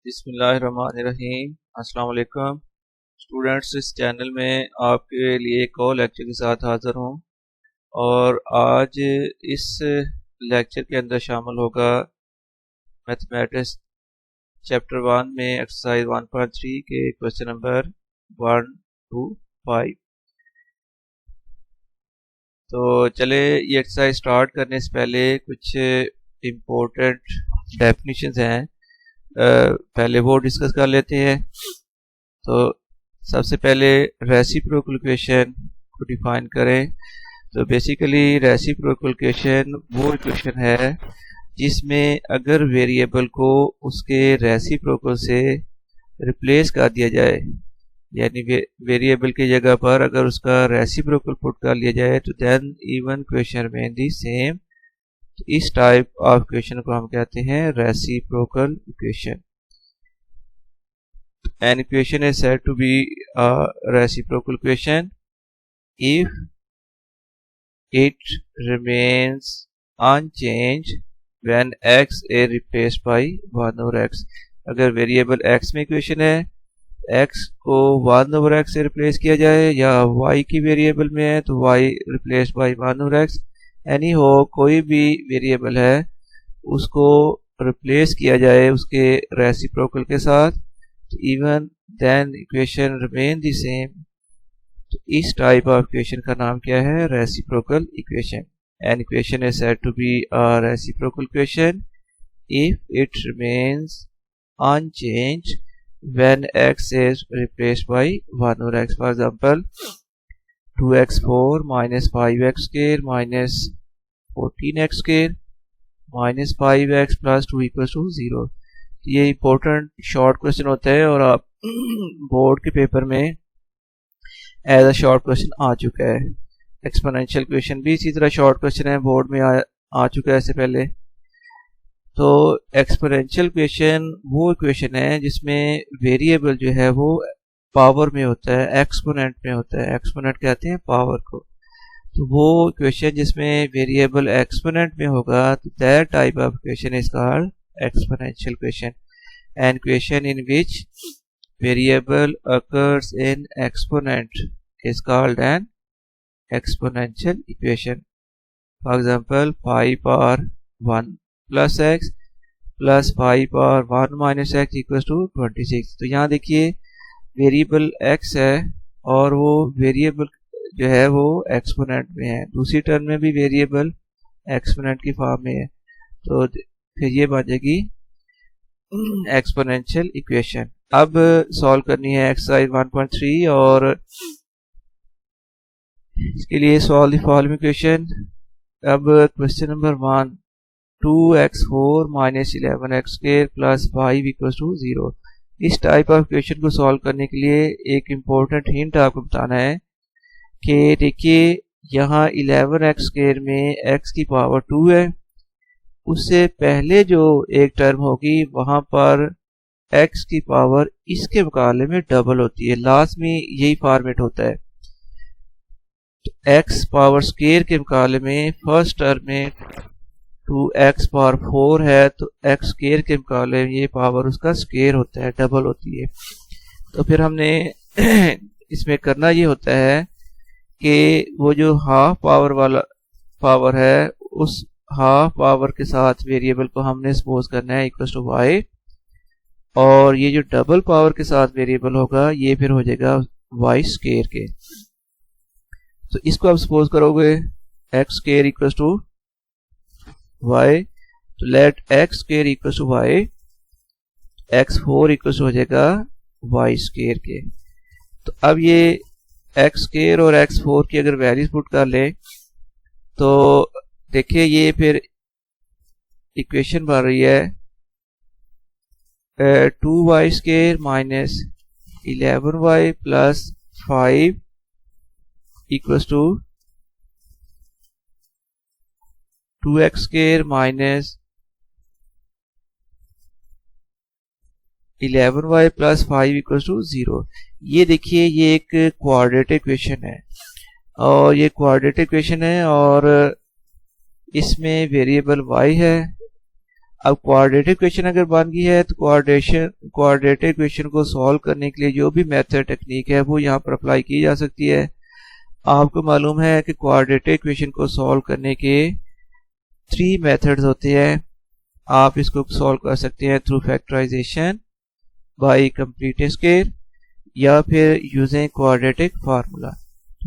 बिस्मिल्लाहिर्रहमानिर्रहीम। अस्सलाम वालेकुम स्टूडेंट्स। इस चैनल में आपके लिए एक और लेक्चर के साथ हाज़िर हूँ और आज इस लेक्चर के अंदर शामिल होगा मैथमेटिक्स चैप्टर 1 में एक्सरसाइज 1.3 के क्वेश्चन नंबर 1 to 5। तो चले ये एक्सरसाइज स्टार्ट करने से पहले कुछ इम्पोर्टेंट डेफिनेशंस हैं, पहले वो डिस्कस कर लेते हैं। तो सबसे पहले रेसिप्रोकल इक्वेशन को डिफाइन करें। तो बेसिकली रेसिप्रोकल इक्वेशन वो इक्वेशन है जिसमें अगर वेरिएबल को उसके रेसिप्रोकल से रिप्लेस कर दिया जाए, यानी वेरिएबल की जगह पर अगर उसका रेसिप्रोकल पुट कर लिया जाए तो then even equation remain the same. तो इस टाइप ऑफ इक्वेशन को हम कहते हैं reciprocal equation. An equation is said to be a reciprocal equation if it remains unchanged when x is replaced by 1 over x। अगर variable x में equation है, x को 1 over x से replace किया जाए, या y की वेरिएबल में है तो y replaced by 1 over x। Any हो कोई भी वेरिएबल है उसको रिप्लेस किया जाए उसके रेसिप्रोकल के साथ, even then equation remain the same. तो इस टाइप ऑफ इक्वेशन का नाम क्या है? Reciprocal equation. An equation is said to be a reciprocal equation if it remains unchanged when x is replaced by 1 over x। For example 2x4 minus 5x square minus 14x square minus 5x plus 2 equals to 0। ये important short question होता है और आप board के paper में as a short question आ चुका है। Exponential question भी इसी तरह शॉर्ट क्वेश्चन है, बोर्ड में आ चुका है इससे पहले। तो एक्सपोनेंशियल क्वेश्चन वो इक्वेशन है जिसमें वेरिएबल जो है वो पावर में होता है, एक्सपोनेंट में होता है। एक्सपोनेंट कहते हैं पावर को। तो वो इक्वेशन जिसमें वेरिएबल एक्सपोनेंट में होगा तो that type of equation is called exponential equation। An equation in which variable occurs in exponent is called an exponential equation। For example 5 power 1 plus x plus 5 power 1 minus x equals to 26। तो यहाँ देखिए variable x है और वो variable जो है वो exponent में है, दूसरी टर्म में भी वेरिएबल एक्सपोनेंट की फॉर्म में है। तो फिर ये बन जाएगी एक्सपोनेंशियल इक्वेशन। अब सॉल्व करनी है एक्सरसाइज 1.3 और इसके लिए सॉल्व द फॉलोइंग इक्वेशन। अब question number 1, 2x4 minus 11x square plus 5 equals to 0। इस टाइप ऑफ इक्वेशन को सॉल्व करने के लिए एक इम्पोर्टेंट हिंट आपको बताना है कि देखिए यहाँ 11x स्क्वायर में x की पावर 2 है, उससे पहले जो एक टर्म होगी वहां पर x की पावर इसके मुकाबले में डबल होती है। लास्ट में यही फॉर्मेट होता है। तो x पावर स्क्वायर के मुकाबले में फर्स्ट टर्म में 2x पावर 4 है तो x स्क्वायर के मुकाबले में ये पावर उसका स्क्वायर होता है, डबल होती है। तो फिर हमने इसमें करना ये होता है कि वो जो हाफ पावर वाला पावर है उस हाफ पावर के साथ वेरिएबल को हमने सपोज करना है इक्वल टू y, और ये जो डबल पावर के साथ वेरिएबल होगा ये फिर हो जाएगा y स्क्वायर के। तो इसको आप सपोज करोगे x square equal to y, तो let x square equal to y, x4 equal हो जाएगा y स्क्वायर के। तो अब ये x स्क्वायर और x4 की अगर वैल्यूज पुट कर ले तो देखिए ये फिर इक्वेशन बन रही है 2y square minus 11y plus 5 equals to 2x square minus 11y plus 5 equals to 0। ये देखिए ये एक क्वाड्रेटिक इक्वेशन है और ये क्वाड्रेटिक इक्वेशन है और इसमें वेरिएबल y है अब क्वाड्रेटिक इक्वेशन अगर बन गई है तो क्वाड्रेटिक इक्वेशन को सॉल्व करने के लिए जो भी मेथड टेक्निक है वो यहाँ पर अप्लाई की जा सकती है। आपको मालूम है कि क्वाड्रेटिक इक्वेशन को सॉल्व करने के 3 मेथड्स होते हैं। आप इसको सॉल्व कर सकते हैं through factorisation, by complete square, या फिर यूजिंग क्वाड्रेटिक फार्मूला।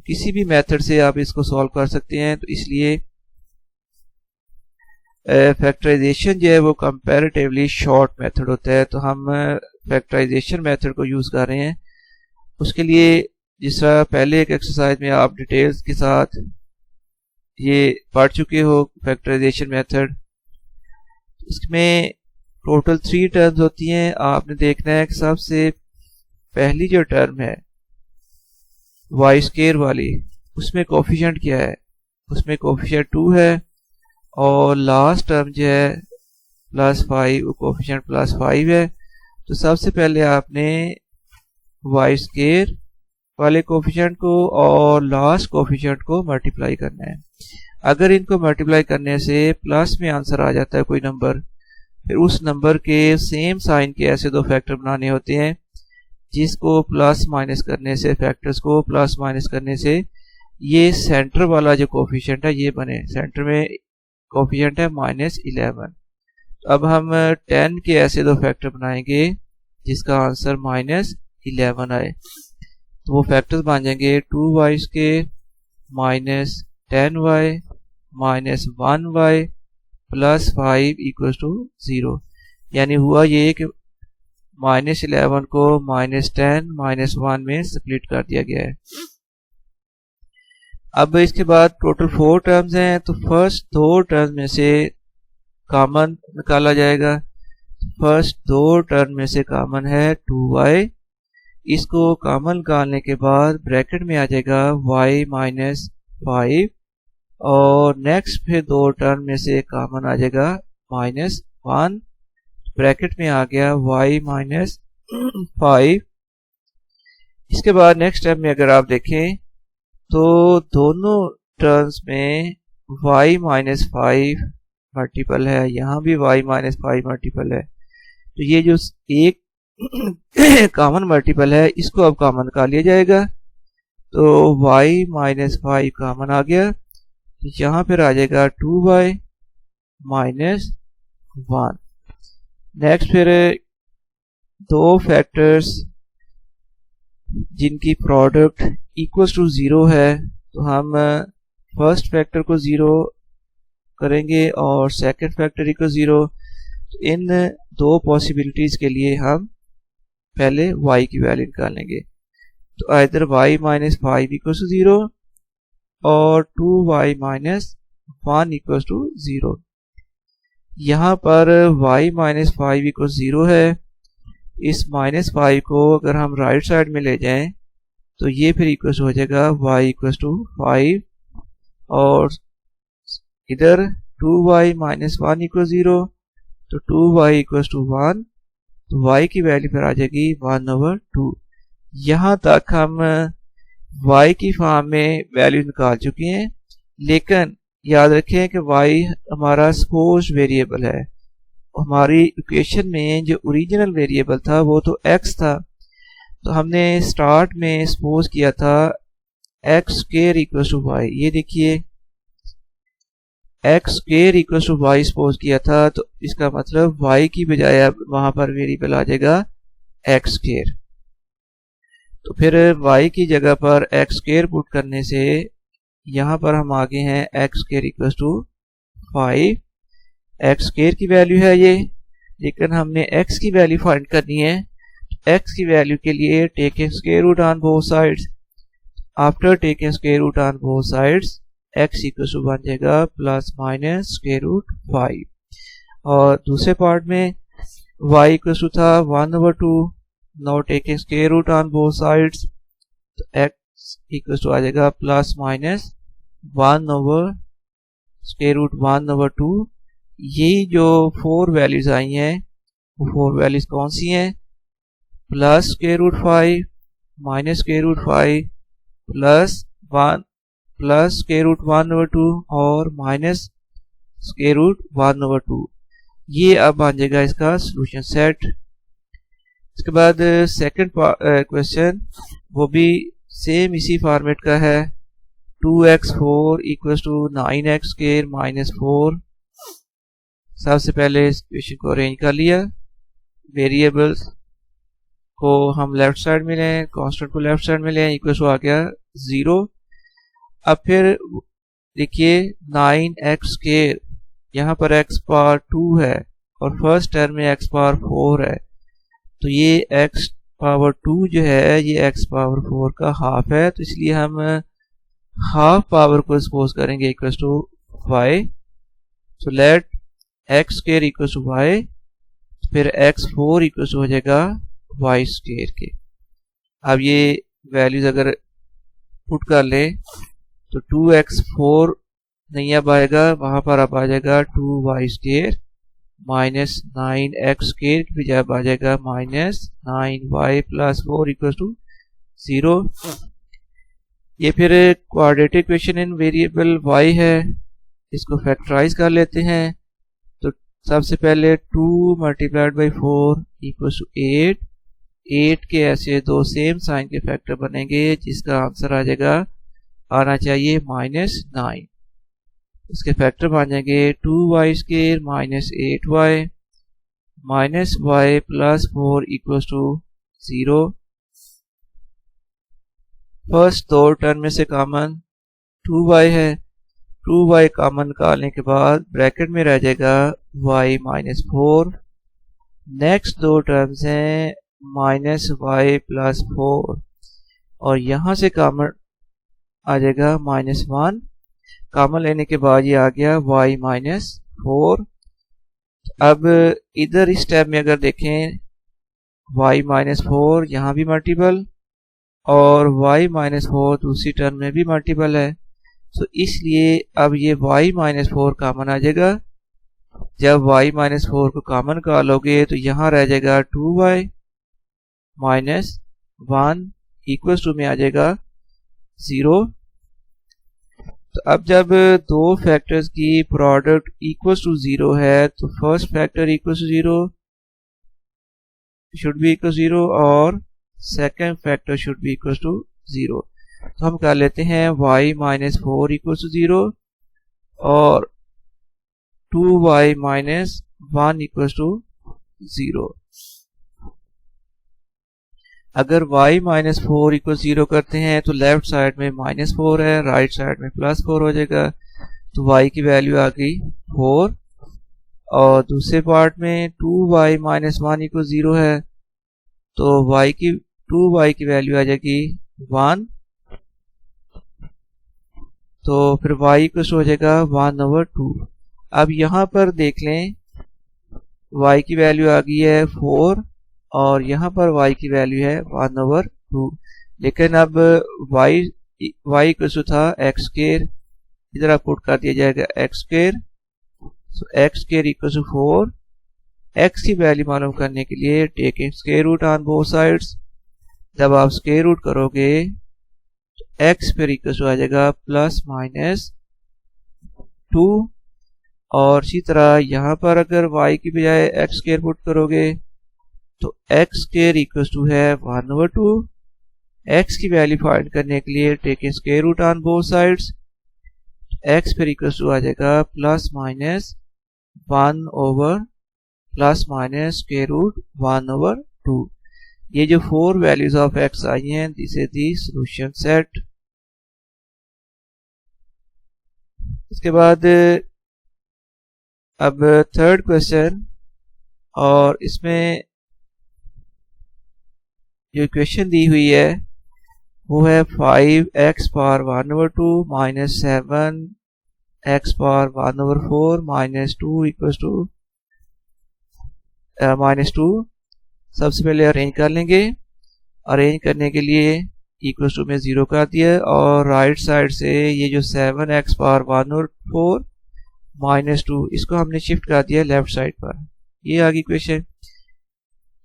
किसी भी मेथड से आप इसको सॉल्व कर सकते हैं। तो इसलिए फैक्टराइजेशन जो है वो कंपैरेटिवली शॉर्ट मेथड होता है, तो हम फैक्टराइजेशन मेथड को यूज़ कर रहे हैं। उसके लिए जिस तरह पहले एक एक्सरसाइज में आप डिटेल्स के साथ ये पढ़ चुके हो फैक्टराइजेशन मेथड, इसमें टोटल 3 टर्म्स होती हैं। आपने देखना है कि सबसे पहली जो टर्म है वाई स्क्वायर वाली, उसमें कोफिशिएंट क्या है, उसमें कोफिशिएंट 2 है, और लास्ट टर्म जो है +5, वो कोफिशिएंट +5 है। तो सबसे पहले आपने वाई स्क्वायर वाले कोफिशिएंट को और लास्ट कोफिशिएंट को मल्टीप्लाई करना है। अगर इनको मल्टीप्लाई करने से प्लस में आंसर आ जाता है कोई नंबर, फिर उस नंबर के सेम साइन के ऐसे 2 फैक्टर बनाने होते हैं जिसको प्लस माइनस करने से, फैक्टर्स को प्लस माइनस करने से ये सेंटर वाला जो कोफिशिएंट है ये बने। सेंटर में कोफिशिएंट है -11। अब हम 10 के ऐसे 2 फैक्टर बनाएंगे जिसका आंसर -11 आए। तो वो फैक्टर्स बन जाएंगे 2y स्क्वायर -10y -1y +5 = 0। यानी हुआ ये कि -11 को -10 -1 में स्प्लिट कर दिया गया है। अब इसके बाद टोटल 4 टर्म्स हैं, तो फर्स्ट 2 टर्म में से कॉमन निकाला जाएगा। फर्स्ट 2 टर्म में से कॉमन है 2y, इसको कॉमन निकालने के बाद ब्रैकेट में आ जाएगा y -5, और नेक्स्ट फिर 2 टर्म में से कॉमन आ जाएगा -1, ब्रैकेट में आ गया y -5। इसके बाद नेक्स्ट टर्म में अगर आप देखें तो दोनों टर्म्स में y -5 मल्टीपल है, यहाँ भी y -5 मल्टीपल है। तो ये जो एक कॉमन मल्टीपल है इसको अब कॉमन निकाल लिया जाएगा। तो y -5 कॉमन आ गया, तो यहाँ पर आ जाएगा 2y -1। नेक्स्ट फिर 2 फैक्टर्स जिनकी प्रोडक्ट इक्वल्स टू 0 है, तो हम फर्स्ट फैक्टर को 0 करेंगे और सेकंड फैक्टर इक्वल 0। तो इन 2 पॉसिबिलिटीज के लिए हम पहले y की वैल्यू निकालेंगे। तो आइदर y -5 = 0 और 2y -1 = 0। यहाँ पर y -5 = 0 है। इस -5 को अगर हम राइट साइड में ले जाएं तो ये फिर इक्वल हो जाएगा y = 5, और इधर 2y -1 = 0, तो 2y = 1, तो y की वैल्यू फिर आ जाएगी 1/2। यहाँ तक हम y की फॉर्म में वैल्यू निकाल चुके हैं, लेकिन याद रखें कि y हमारा सपोज वेरिएबल है। हमारी इक्वेशन में जो ओरिजिनल वेरिएबल था वो तो x था, तो हमने स्टार्ट में सपोज किया था x² = y। ये देखिए x² = y सपोज किया था, तो इसका मतलब y की बजाय अब वहां पर वेरिएबल आ जाएगा x²। तो फिर y की जगह पर x² पुट करने से यहाँ पर हम आगे हैं x² = 5। x² की वैल्यू है ये, लेकिन हमने x की वैल्यू फाइंड करनी है। x की वैल्यू के लिए taking square root on both sides, after taking square root on both sides x = बन जाएगा ±√5। और दूसरे पार्ट में y = था 1/2, now taking square root on both sides, तो x = आ जाएगा ±1/√1/2। यही जो 4 वैल्यूज आई हैं वो 4 वैल्यूज कौन सी हैं? +√5, -√5, +1, +√1/2 और -√1/2। ये अब बन जाएगा इसका सोल्यूशन सेट। इसके बाद सेकंड क्वेश्चन वो भी सेम इसी फॉर्मेट का है। 2x4 equals to 9x square minus 4। सबसे पहले इस क्वेश्चन को अरेंज कर लिया। वेरिएबल्स को हम लेफ्ट साइड में लें, कांस्टेंट को लेफ्ट साइड में लें, इक्वल्स आ गया 0। अब फिर देखिए 9x स्क्वायर, यहाँ पर x पावर 2 है और फर्स्ट टर्म में x पावर 4 है, तो ये x पावर 2 जो है ये x पावर 4 का हाफ है, तो इसलिए हम हाफ पावर को सपोज करेंगे equals to y। So let x square equals to y, फिर x4 इक्वल्स हो जाएगा y स्क्वायर के। अब ये वैल्यूज अगर पुट कर लें तो 2x4 नहीं अब आएगा, वहां पर अब आ जाएगा 2y square minus 9x square की बजाय आ जाएगा minus 9y plus 4 equal to 0। ये फिर quadratic equation in variable y है, इसको फैक्टराइज कर लेते हैं। तो सबसे पहले 2 मल्टीप्लाइड बाई 4 इक्वल टू 8। 8 के ऐसे दो सेम साइन के फैक्टर बनेंगे जिसका आंसर आ जाएगा, आना चाहिए माइनस 9। इसके फैक्टर बन जाएंगे 2y square minus 8y minus y plus 4 equal to 0। First दो टर्म में से कॉमन 2y है, 2y कॉमन निकालने के बाद ब्रैकेट में रह जाएगा y माइनस 4। नेक्स्ट दो टर्म्स हैं माइनस y प्लस 4 और यहाँ से कॉमन आ जाएगा माइनस 1। कॉमन लेने के बाद ये आ गया y माइनस 4। अब इधर इस स्टेप में अगर देखें y माइनस 4 यहाँ भी मल्टीपल और y माइनस 4 दूसरी टर्म में भी मल्टीपल है, तो इसलिए अब ये y माइनस 4 कॉमन आ जाएगा। जब y माइनस 4 को कॉमन निकालोगे तो यहाँ रह जाएगा 2y माइनस 1 इक्वल टू में आ जाएगा 0। तो अब जब दो फैक्टर्स की प्रोडक्ट इक्वल्स टू 0 है तो first factor equals to 0 should be equal 0 और second factor should be equals to 0। तो हम कर लेते हैं y माइनस 4 इक्वल्स टू 0 और 2y माइनस 1 इक्वल्स टू 0। अगर y माइनस 4 इक्वल 0 करते हैं तो लेफ्ट साइड में माइनस 4 है, राइट साइड में प्लस 4 हो जाएगा, तो y की वैल्यू आ गई 4। और दूसरे पार्ट में 2y माइनस 1 इक्वल 0 है, तो 2y की वैल्यू आ जाएगी 1। तो फिर y इक्वल हो जाएगा 1/2। अब यहाँ पर देख लें y की वैल्यू आ गई है 4 और यहाँ पर y की वैल्यू है 1/2, लेकिन अब y इक्वल था x स्क्वायर, इधर आप पुट कर दिया जाएगा x square. So x square equal to 4। x की वैल्यू मालूम करने के लिए taking square root on both sides, जब आप स्क्वायर रूट करोगे तो x फिर इक्वल आ जाएगा प्लस माइनस 2। और इसी तरह यहाँ पर अगर y की बजाय x स्क्वायर पुट करोगे तो x स्क्वायर इक्वल टू है 1/2। x की वैल्यू फाइंड करने के लिए taking square root on both sides, x फिर इक्वल टू आ जाएगा plus minus 1 over plus minus square root 1/2। ये जो 4 वैल्यूज ऑफ x आई हैं, this is the solution set. इसके बाद अब थर्ड क्वेश्चन, और इसमें जो इक्वेशन दी हुई है वो है 5x power 1/2 minus 7x power 1/4 minus 2 equal to -2। सबसे पहले अरेंज कर लेंगे। अरेंज करने के लिए इक्वल टू में 0 कर दिया और राइट साइड से ये जो 7x पावर 1/4 माइनस 2 इसको हमने शिफ्ट कर दिया लेफ्ट साइड पर। ये आ गई इक्वेशन।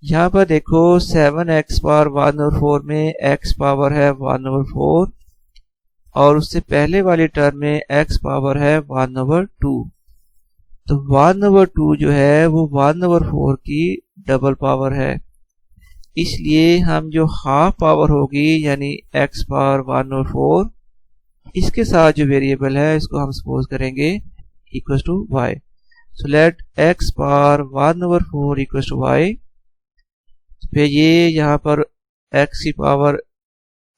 यहाँ पर देखो 7x पावर 1/4 में x पावर है 1/4 और उससे पहले वाली टर्म में x पावर है 1/2। तो 1/2 जो है वो 1/4 की डबल पावर है, इसलिए हम जो हाफ पावर होगी यानी x पावर 1/4 इसके साथ जो वेरिएबल है इसको हम सपोज करेंगे equal to y। So let x power 1/4 equal to y। फिर ये यहाँ पर x की पावर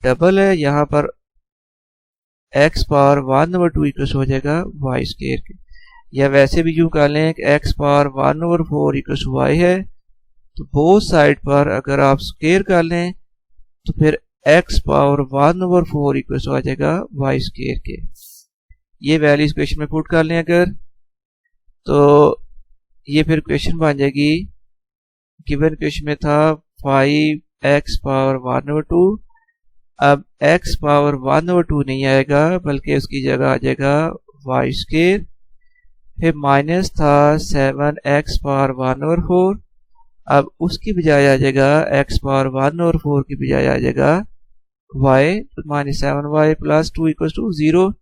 डबल है, यहाँ पर x पावर 1/2 इक्वल हो जाएगा y स्क्वायर के, या वैसे भी यूं कर लें कि x power 1/4 equal to y है, तो बोथ साइड पर अगर आप स्क्वायर कर लें तो फिर x पावर 1/4 इक्वल आ जाएगा y स्क्वायर के। ये वैल्यू इस क्वेश्चन में पुट कर लें अगर, तो ये फिर क्वेश्चन बन जाएगी, गिवन क्वेश्चन में था 5x पावर 1/2, अब x पावर 1/2 नहीं आएगा बल्कि उसकी जगह आ जाएगा y स्क्वायर, फिर माइनस था 7x पावर 1/4, अब उसकी बजाय आ जाएगा x पावर 1/4 की बजाय आ जाएगा y, minus 7y plus 2 equal to 0।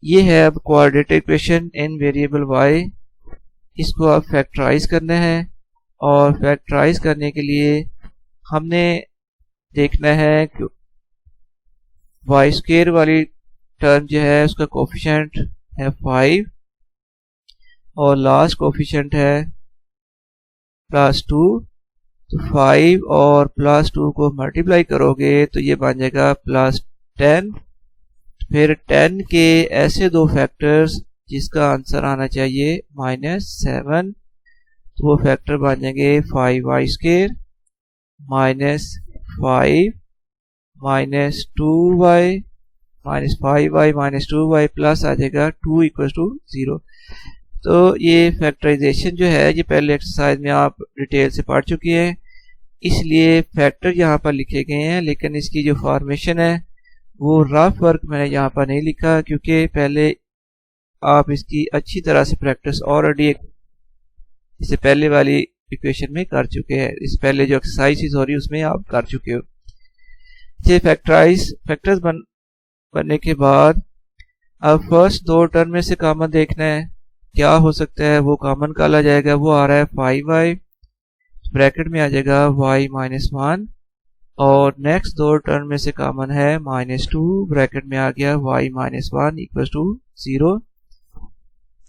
ये है अब quadratic equation in variable y। इसको अब फैक्टराइज करना है, और फैक्टराइज करने के लिए हमने देखना है कि y स्क्वायर वाली टर्म जो है उसका कोफिशिएंट है 5 और लास्ट कोफिशिएंट है +2। तो 5 और +2 को मल्टीप्लाई करोगे तो ये बन जाएगा +10। फिर 10 के ऐसे दो फैक्टर्स जिसका आंसर आना चाहिए -7, तो वो फैक्टर बन जाएंगे 5y square -5 -2y -5y -2y plus आ जाएगा 2 इक्वल टू 0। तो ये फैक्टराइजेशन जो है ये पहले एक्सरसाइज में आप डिटेल से पढ़ चुके हैं, इसलिए फैक्टर यहाँ पर लिखे गए हैं, लेकिन इसकी जो फॉर्मेशन है वो रफ वर्क मैंने यहाँ पर नहीं लिखा, क्योंकि पहले आप इसकी अच्छी तरह से प्रैक्टिस ऑलरेडी इससे पहले वाली इक्वेशन में कर चुके हैं। इस पहले जो एक्सरसाइज हो रही है उसमें आप कर चुके हो। ये फैक्टर्स बनने के बाद अब फर्स्ट दो टर्म में से कॉमन देखना है, क्या हो सकता है वो कॉमन निकाला जाएगा। वो आ रहा है 5y, ब्रैकेट में आ जाएगा y -1, और नेक्स्ट दो टर्म में से कॉमन है -2, ब्रैकेट में आ गया y -1 इक्वल टू 0।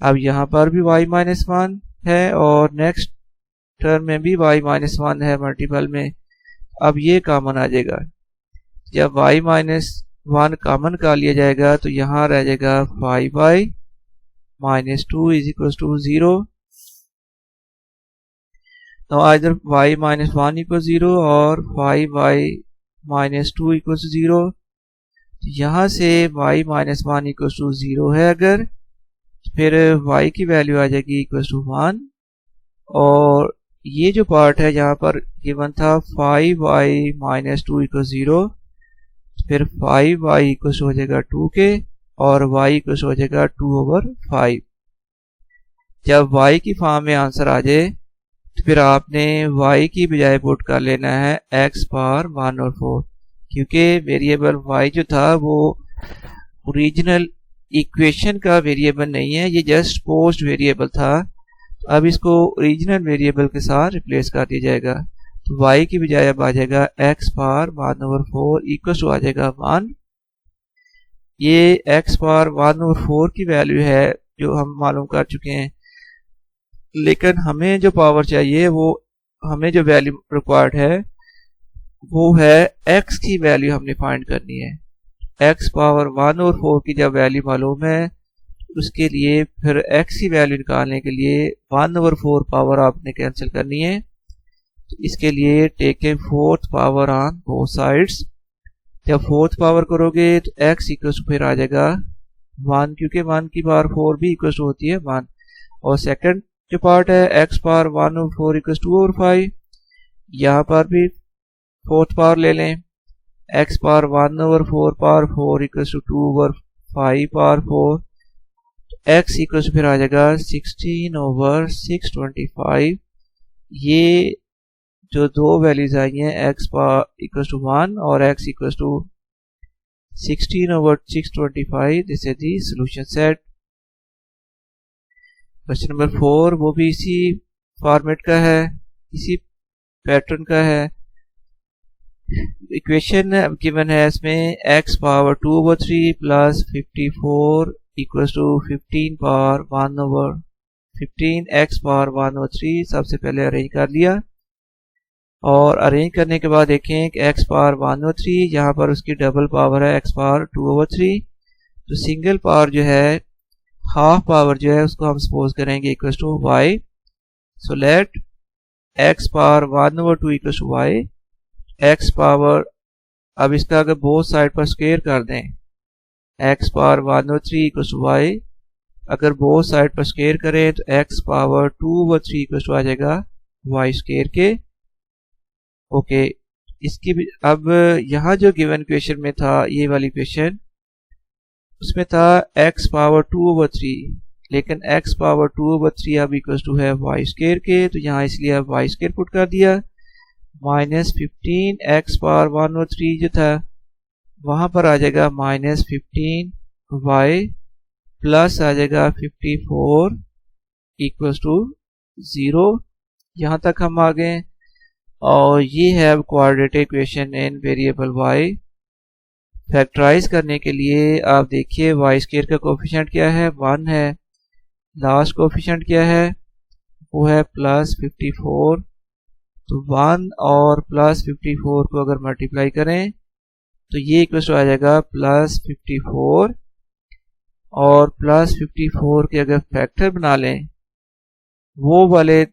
अब यहाँ पर भी y -1 है और नेक्स्ट टर्म में भी y -1 है मल्टीपल में। अब ये कॉमन आ जाएगा, जब y -1 कॉमन का लिया जाएगा तो यहाँ रह जाएगा 5y -2 इज इक्वल टू 0। तो इधर y -1 इक्वल 0 और 5y -2 इक्वल 0। यहाँ से y -1 इक्वल टू 0 है अगर, फिर y की वैल्यू आ जाएगी इक्वल टू 1, और ये जो पार्ट है यहाँ पर गिवन था 5y -2 इक्वल 0, फिर 5y इक्वल हो जाएगा 2 के, और y इक्वल हो जाएगा 2/5। जब y की फॉर्म में आंसर आ जाए तो फिर आपने y की बजाय पुट कर लेना है x पावर 1/4, क्योंकि वेरिएबल y जो था वो ओरिजिनल इक्वेशन का वेरिएबल नहीं है, ये जस्ट पोस्ट वेरिएबल था। अब इसको ओरिजिनल वेरिएबल के साथ रिप्लेस कर दिया जाएगा, तो y की बजाय अब आ जाएगा x पावर 1/4 इक्वल आ जाएगा 1। ये x पावर 1/4 की वैल्यू है जो हम मालूम कर चुके हैं, लेकिन हमें जो पावर चाहिए वो हमें जो वैल्यू रिक्वायर्ड है वो है x की वैल्यू हमने फाइंड करनी है। x पावर 1/4 की जब वैल्यू मालूम है उसके लिए फिर x की वैल्यू निकालने के लिए 1/4 पावर आपने कैंसिल करनी है। तो इसके लिए take a fourth power on both sides. जब फोर्थ पावर करोगे तो x इक्वल फिर आ जाएगा 1, क्योंकि 1 की पावर 4 भी इक्वल होती है 1। और सेकंड जो पार्ट है x पावर 1/4 इक्वल 2/5, यहाँ पर भी फोर्थ पावर ले लें, x power 1/4 power 4 equal 2/5 power 4, x equal फिर आ जाएगा 16/625। ये जो दो वैल्यूज आई हैं x पावर इक्वल टू 1 और x equal to 16/625, this is the solution set. Question number 4 वो भी इसी फॉर्मेट का है, इसी पैटर्न का है। इक्वेशन गिवन है इसमें x power 2/3 plus 54 equals to 15 power 1/15 x power 1/3। सबसे पहले अरेंज कर लिया और अरेंज करने के बाद देखें कि x पावर 1/3 यहाँ पर उसकी डबल पावर है x पावर 2/3, तो सिंगल पावर जो है हाफ पावर जो है उसको हम सपोज करेंगे equals to y। So let x power 1/2 equals to y। x power, अब इसका अगर बोथ साइड पर स्क्वायर कर दें, x power 1/3 equals to y, अगर बोथ साइड पर स्क्वायर करें तो x पावर 2/3 इक्वल्स टू आ जाएगा y स्क्वायर के। ओके, इसकी भी अब यहाँ जो गिवन इक्वेशन में था, ये वाली इक्वेशन, उसमें था x पावर 2/3, लेकिन x पावर 2/3 अब इक्वल्स टू है y स्क्वायर के, तो यहाँ इसलिए अब y स्क्वायर पुट कर दिया। माइनस 15 x पावर 1/3 जो था वहां पर आ जाएगा माइनस 15 y प्लस आ जाएगा 54 इक्वल्स टू 0। यहाँ तक हम आ गए और ये है quadratic equation in variable y। Factorise करने के लिए आप देखिए y स्क्वायर का कोफिशिएंट क्या है, 1 है। लास्ट कोफिशिएंट क्या है, वो है प्लस 54। तो 1 और प्लस 54 को अगर मल्टीप्लाई करें तो ये इक्वल टू आ जाएगा प्लस 54, और प्लस 54 के अगर फैक्टर बना लें, वो वाले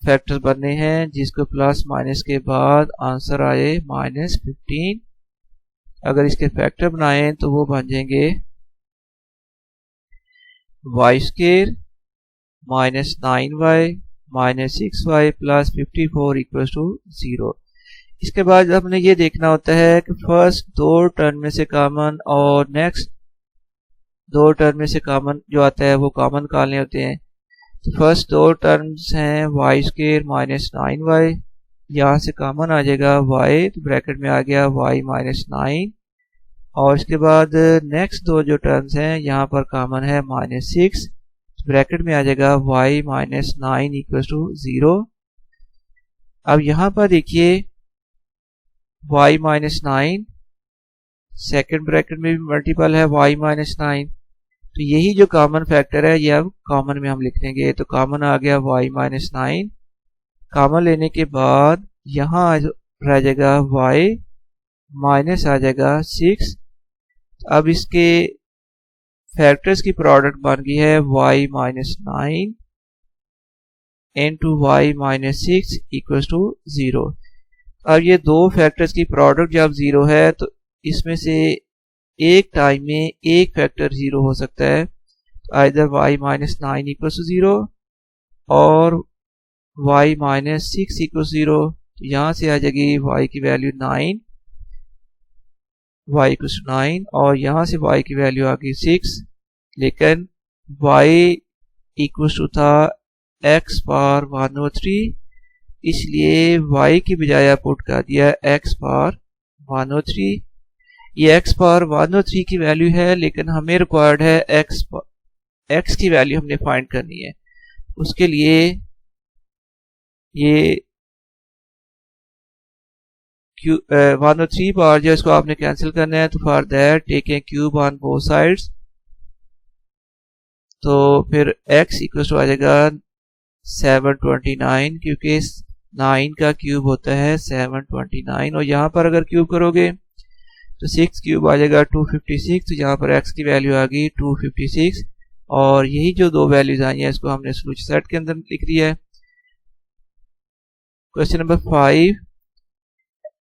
फैक्टर बनने हैं जिसको प्लस माइनस के बाद आंसर आए माइनस 15। अगर इसके फैक्टर बनाएं तो वो बन जाएंगे y square minus 9y minus 6y plus 54 equals to 0। इसके बाद हमने ये देखना होता है कि फर्स्ट दो टर्म में से कॉमन और नेक्स्ट दो टर्म में से कॉमन जो आता है वो कॉमन निकालने होते हैं। तो फर्स्ट दो टर्म्स हैं y स्क्वायर माइनस 9y, यहाँ से कॉमन आ जाएगा y, तो ब्रैकेट में आ गया y माइनस 9, और इसके बाद नेक्स्ट दो जो टर्म्स हैं यहाँ पर कॉमन है माइनस 6, ब्रैकेट में आ जाएगा y माइनस 9 इक्वल टू 0। अब यहाँ पर देखिए y माइनस 9 सेकेंड ब्रैकेट में भी मल्टीपल है y माइनस 9, तो यही जो कॉमन फैक्टर है ये अब कॉमन में हम लिख देंगे। तो कॉमन आ गया y माइनस 9, कॉमन लेने के बाद यहाँ रह जाएगा y माइनस आ जाएगा 6। अब इसके फैक्टर्स की प्रोडक्ट बन गई है y minus 9 into y minus 6 equals to 0। अब ये दो फैक्टर्स की प्रोडक्ट जब 0 है तो इसमें से एक टाइम में एक फैक्टर 0 हो सकता है, either y minus 9 equals to 0 और y माइनस 6 इक्वल्स 0। तो यहाँ से आ जाएगी y की वैल्यू 9, y इक्वल्स टू 9, और यहाँ से y की वैल्यू आ गई 6, लेकिन y इक्वल्स टू था x पावर 1/3, इसलिए y की बजाय पुट कर दिया x पावर 1/3। ये x पावर 1/3 की वैल्यू है, लेकिन हमें रिक्वायर्ड है x की वैल्यू हमने फाइंड करनी है। उसके लिए ये 1/3 पावर जो इसको आपने कैंसिल करना है, तो for that take a cube on both sides, तो फिर x इक्वल टू आ जाएगा 729, क्योंकि 9 का क्यूब होता है 729, और यहाँ पर अगर क्यूब करोगे तो 6 क्यूब आ जाएगा 256, तो यहाँ पर x की वैल्यू आ गई 256, और यही जो दो वैल्यूज आई हैं इसको हमने सोल्यूशन सेट के अंदर लिख लिया है। Question number 5,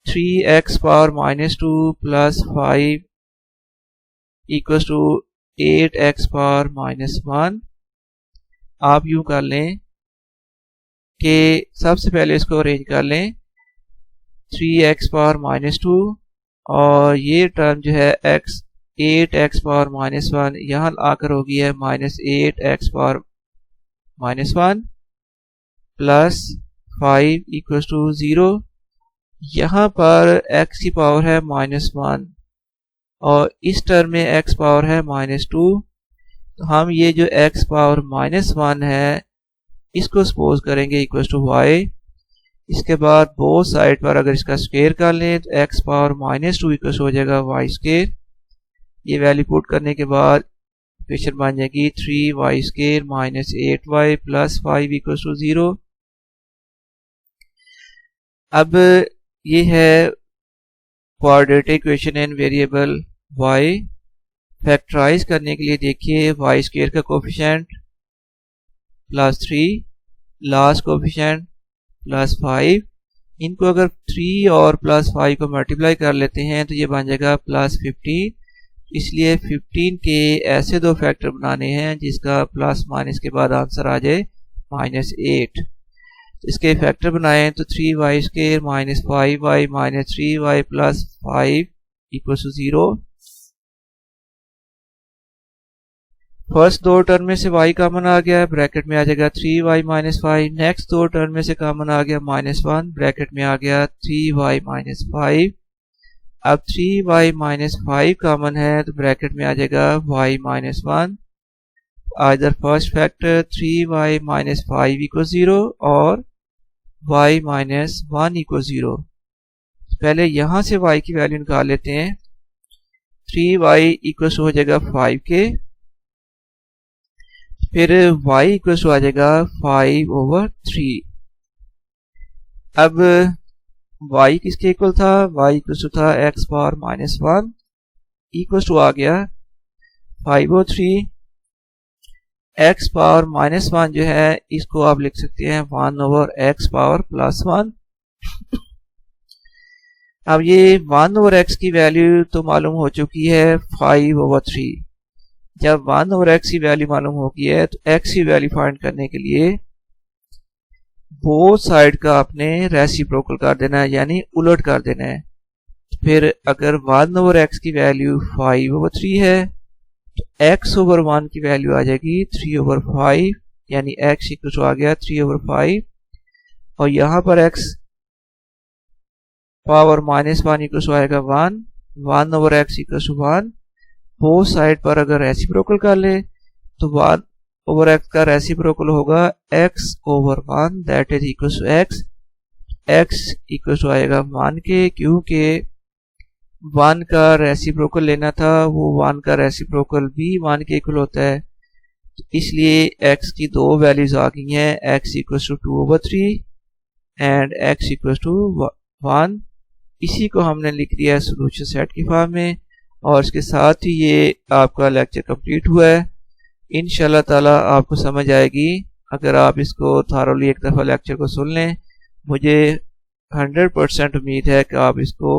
3x power minus 2 plus 5 equal to 8x power minus 1। आप यूं कर लें कि सबसे पहले इसको अरेंज कर लें, 3x पावर माइनस 2 और ये टर्म जो है x 8x पावर माइनस 1 यहाँ आकर हो गई है minus 8x power minus 1 plus 5 equal to 0। यहाँ पर x की पावर है माइनस 1 और इस टर्म में x पावर है माइनस 2, तो हम ये जो x पावर -1 है इसको सपोज करेंगे इक्वल टू y। इसके बाद बोथ साइड पर अगर इसका स्क्वायर कर लें तो x पावर -2 इक्वल हो जाएगा y स्क्वायर। ये वैल्यू पुट करने के बाद इक्वेशन बन जाएगी 3y square -8y plus 5 equal to 0। अब ये है quadratic equation in variable y। Factorise करने के लिए देखिए y स्क्वायर का कोफिशिएंट +3, लास्ट कोफिशिएंट +5। इनको अगर 3 और +5 को मल्टीप्लाई कर लेते हैं तो ये बन जाएगा +15। इसलिए 15 के ऐसे दो फैक्टर बनाने हैं जिसका प्लस माइनस के बाद आंसर आ जाए -8। इसके फैक्टर बनाएं तो 3y square -5y -3y plus 5 equal to 0। First दो टर्म में से y कॉमन आ गया, ब्रैकेट में आ जाएगा 3y -5। नेक्स्ट दो टर्म में से कॉमन आ गया -1, ब्रैकेट में आ गया 3y -5। अब 3y -5 कॉमन है तो ब्रैकेट में आ जाएगा y -1। Either first factor 3y -5 equal 0 और y -1 इक्वल 0। पहले यहां से y की वैल्यू निकाल लेते हैं। 3y इक्वल हो जाएगा 5 के, फिर y इक्वल आ जाएगा 5/3। अब y किसके इक्वल था? y इक्वल था x पावर -1 इक्वल टू आ गया 5/3। x पावर -1 जो है इसको आप लिख सकते हैं 1/x पावर +1। अब ये 1/x की वैल्यू तो मालूम हो चुकी है 5/3। जब 1/x की वैल्यू मालूम हो गई है तो x की वैल्यू फाइंड करने के लिए बोथ साइड का आपने रेसिप्रोकल कर देना है, यानी उलट कर देना है। फिर अगर 1/x की वैल्यू 5/3 है तो x/1 की वैल्यू आ जाएगी 3/5, यानी x इक्वल आ गया 3/5। और यहाँ पर x पावर -1 इक्वल आएगा 1, 1/x इक्वल 1। बोथ साइड पर अगर रेसिप्रोकल कर ले तो 1/x का रेसिप्रोकल होगा x/1, that is equal to x। x equal आएगा 1 के, क्योंकि 1 का रेसिप्रोकल लेना था, वो 1 का रेसिप्रोकल भी 1 के इक्वल होता है। तो इसलिए x की दो वैल्यूज आ गई हैं, x equal to 2/3 and x equal to 1। इसी को हमने लिख दिया है सोल्यूशन सेट की फॉर्म में। और इसके साथ ही ये आपका लेक्चर कंप्लीट हुआ है। इंशाल्लाह ताला आपको समझ आएगी अगर आप इसको थारोली एक दफ़ा लेक्चर को सुन लें। मुझे 100% उम्मीद है कि आप इसको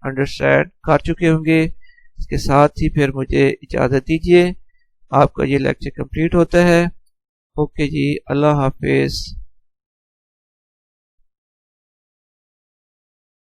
अंडरस्टैंड कर चुके होंगे। इसके साथ ही फिर मुझे इजाज़त दीजिए, आपका ये लेक्चर कंप्लीट होता है। ओके जी, अल्लाह हाफिज़।